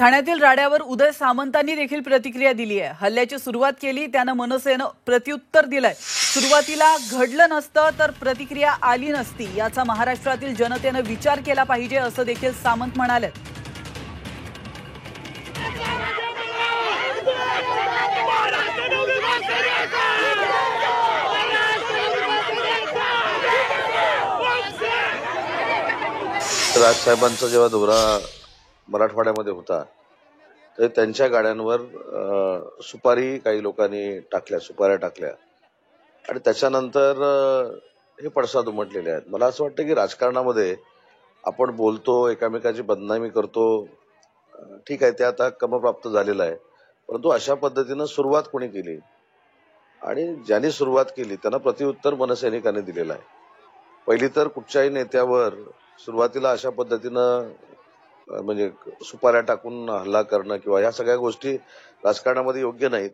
ठाण्यातील राड्यावर उदय सामंतांनी देखील प्रतिक्रिया दिली आहे। हल्ल्याची सुरुवात केली, त्यानं मनसेनं प्रत्युत्तर दिलंय। सुरुवातीला घडलं नसतं तर प्रतिक्रिया आली नसती, याचा महाराष्ट्रातील जनतेनं विचार केला पाहिजे असं देखील सामंत म्हणाले। राजसाहेबांचा जेव्हा दौरा मराठवाड्यामध्ये होता तर त्यांच्या गाड्यांवर सुपारी काही लोकांनी टाकल्या, सुपाऱ्या टाकल्या आणि त्याच्यानंतर हे पडसाद उमटलेले आहेत। मला असं वाटतं की राजकारणामध्ये आपण बोलतो, एकामेकाची बदनामी करतो, ठीक आहे, ते आता क्रमप्राप्त झालेलं आहे, परंतु अशा पद्धतीनं सुरुवात कोणी केली आणि ज्यांनी सुरुवात केली त्यांना प्रत्युत्तर मनसैनिकांनी दिलेलं आहे। पहिली तर कुठच्याही नेत्यावर सुरुवातीला अशा पद्धतीनं म्हणजे सुपाऱ्या टाकून हल्ला करणं किंवा या सगळ्या गोष्टी राजकारणामध्ये योग्य नाहीत।